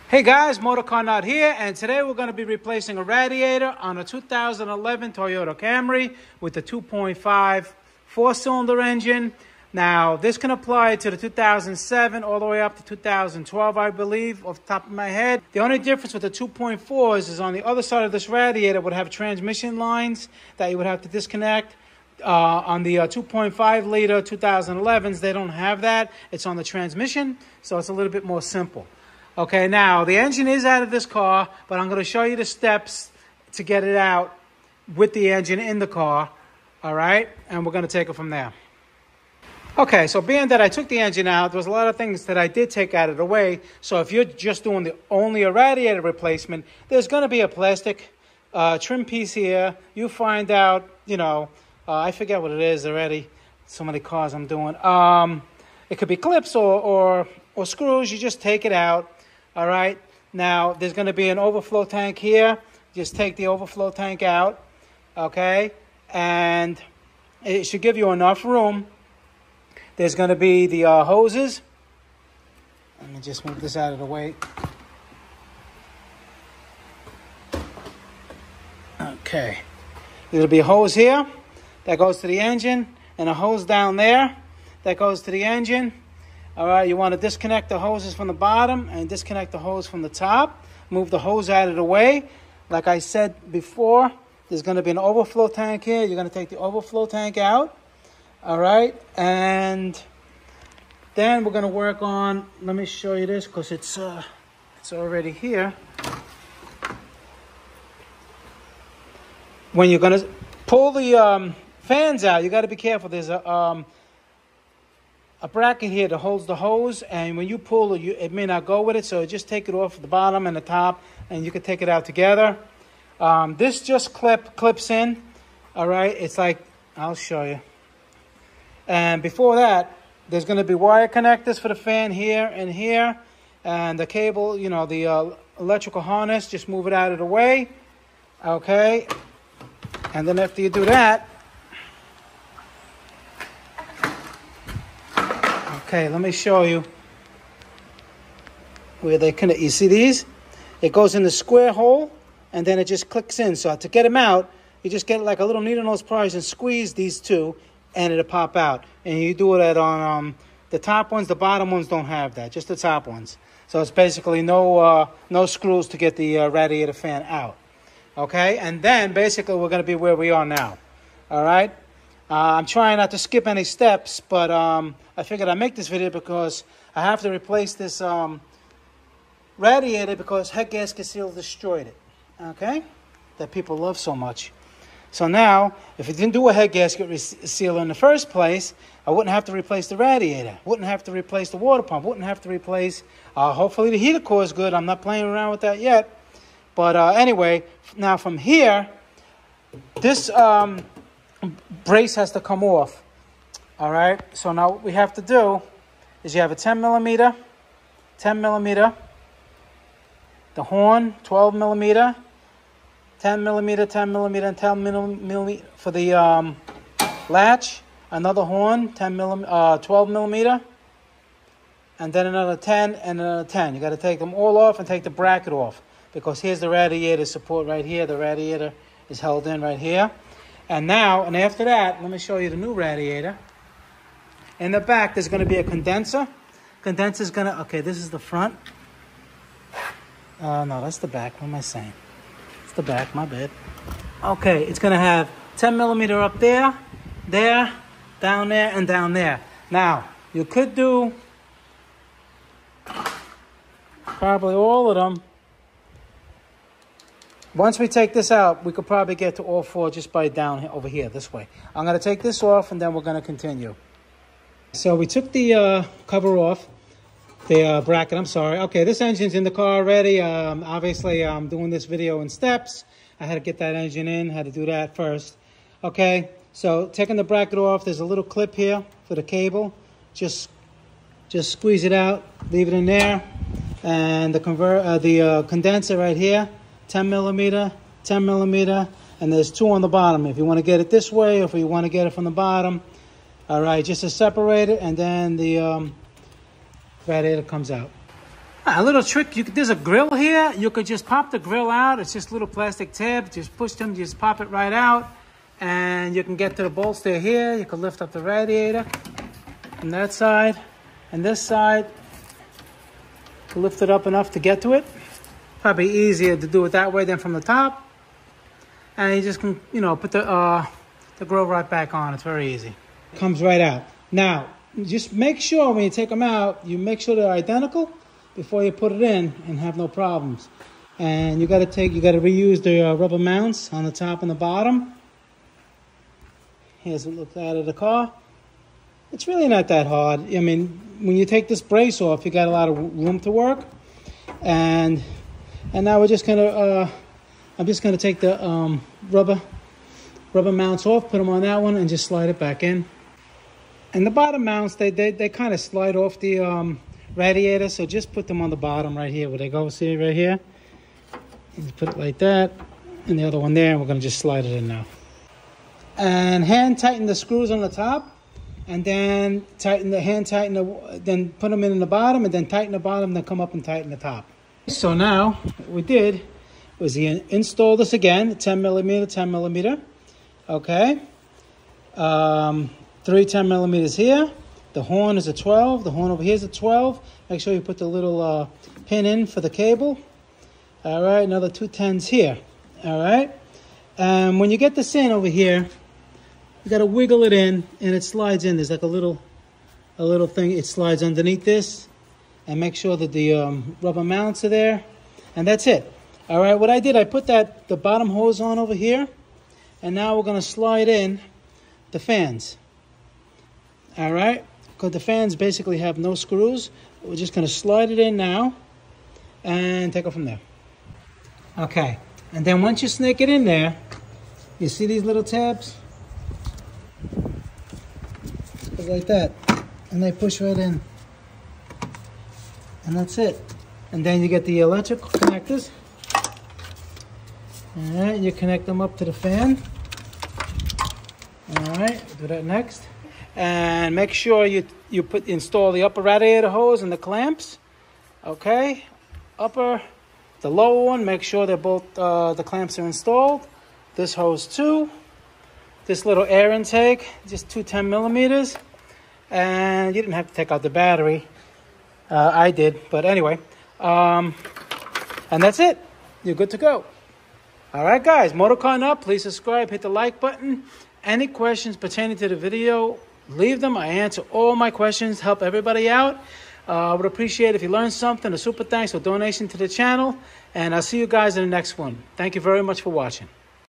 Hey guys, Motorcarnut here, and today we're going to be replacing a radiator on a 2011 Toyota Camry with the 2.5 four-cylinder engine. Now, this can apply to the 2007 all the way up to 2012, I believe, off the top of my head. The only difference with the 2.4s is on the other side of this radiator would have transmission lines that you would have to disconnect. On the 2.5 liter 2011s, they don't have that. It's on the transmission, so it's a little bit more simple. Okay, now the engine is out of this car, but I'm going to show you the steps to get it out with the engine in the car, all right? And we're going to take it from there. Okay, so being that I took the engine out, there was a lot of things that I did take out of the way. So if you're just doing only a radiator replacement, there's going to be a plastic trim piece here. You find out, I forget what it is already. So many cars I'm doing. It could be clips or screws. You just take it out. All right, now there's going to be an overflow tank here. Just take the overflow tank out, okay? And it should give you enough room. There's going to be the hoses. Let me just move this out of the way. Okay, there'll be a hose here that goes to the engine and a hose down there that goes to the engine. All right, you want to disconnect the hoses from the bottom and disconnect the hose from the top. Move the hose out of the way. Like I said before, there's going to be an overflow tank here. You're going to take the overflow tank out. All right, and then we're going to work on, let me show you this because it's already here. When you're going to pull the fans out, you got to be careful. There's a bracket here that holds the hose, and when you pull it, it may not go with it, so just take it off the bottom and the top, and you can take it out together. This just clips in, all right? It's like, I'll show you. And before that, there's going to be wire connectors for the fan here and here, and the cable, the electrical harness, just move it out of the way, okay? And then after you do that, okay, let me show you where they connect. You see these? It goes in the square hole, and then it just clicks in. So to get them out, you just get like a little needle nose pliers and squeeze these two, and it'll pop out. And you do it on the top ones. The bottom ones don't have that, just the top ones. So it's basically no screws to get the radiator fan out. Okay, and then basically we're going to be where we are now. All right. I'm trying not to skip any steps, but I figured I'd make this video because I have to replace this radiator because head gasket seal destroyed it, okay? That people love so much. So now, if it didn't do a head gasket seal in the first place, I wouldn't have to replace the radiator, wouldn't have to replace the water pump, wouldn't have to replace, hopefully the heater core is good. I'm not playing around with that yet. But anyway, now from here, this brace has to come off. All right, so now what we have to do is you have a 10 millimeter, the horn, 12 millimeter, 10 millimeter, 10 millimeter, and 10 millimeter for the latch, another horn, 12 millimeter, and then another 10 and another 10. You got to take them all off and take the bracket off because here's the radiator support right here. The radiator is held in right here. And after that, let me show you the new radiator. In the back, there's going to be a condenser. Condenser's going to, okay, this is the front. No, that's the back. What am I saying? It's the back, my bad. Okay, it's going to have 10 millimeter up there, down there, and down there. Now, you could do probably all of them. Once we take this out, we could probably get to all four just by down over here, this way. I'm going to take this off, and then we're going to continue. So we took the cover off, the bracket, I'm sorry. Okay, this engine's in the car already. Obviously, I'm doing this video in steps. I had to get that engine in, had to do that first. Okay, so taking the bracket off, there's a little clip here for the cable. Just squeeze it out, leave it in there. And the condenser right here. 10 millimeter, and there's two on the bottom. If you want to get it this way or if you want to get it from the bottom, all right, just to separate it, and then the radiator comes out. A little trick, there's a grill here. You could just pop the grill out. It's just a little plastic tab. Just push them, just pop it right out. And you can get to the bolts there here. You can lift up the radiator from that side. And this side, lift it up enough to get to it. Probably easier to do it that way than from the top. And you just can, you know, put the grill right back on. It's very easy. It comes right out. Now, just make sure when you take them out, you make sure they're identical before you put it in and have no problems. And you got to reuse the rubber mounts on the top and the bottom. Here's what it looks out of the car. It's really not that hard. I mean, when you take this brace off, you got a lot of room to work. And now we're just gonna, I'm just gonna take the rubber mounts off, put them on that one, and just slide it back in. And the bottom mounts, they kind of slide off the radiator, so just put them on the bottom right here where they go. See right here? Just put it like that, and the other one there, and we're gonna just slide it in now. And hand tighten the screws on the top, and then then put them in the bottom, and then tighten the bottom, then come up and tighten the top. So now what we did was install this again, 10 millimeter. Okay. 3 10 millimeters here. The horn is a 12. The horn over here is a 12. Make sure you put the little pin in for the cable. All right, another 2 10s here. All right. And when you get this in over here, you got to wiggle it in, and it slides in. There's like a little thing. It slides underneath this, and make sure that the rubber mounts are there, and that's it. All right. What I did, I put the bottom hose on over here, and now we're going to slide in the fans. All right. Because the fans basically have no screws. We're just going to slide it in now and take it from there. Okay. And then once you snake it in there, you see these little tabs? Just like that. And they push right in. And that's it. And then you get the electrical connectors. All right. You connect them up to the fan. All right. Do that next. And make sure you install the upper radiator hose and the clamps. Okay, the lower one, make sure that both the clamps are installed. This hose too. This little air intake, just 2 10 millimeters. And you didn't have to take out the battery. I did, but anyway. And that's it. You're good to go. All right, guys, Motorcarnut, please subscribe, hit the like button. Any questions pertaining to the video, leave them. I answer all my questions, help everybody out. I would appreciate if you learned something, a super thanks or donation to the channel. And I'll see you guys in the next one. Thank you very much for watching.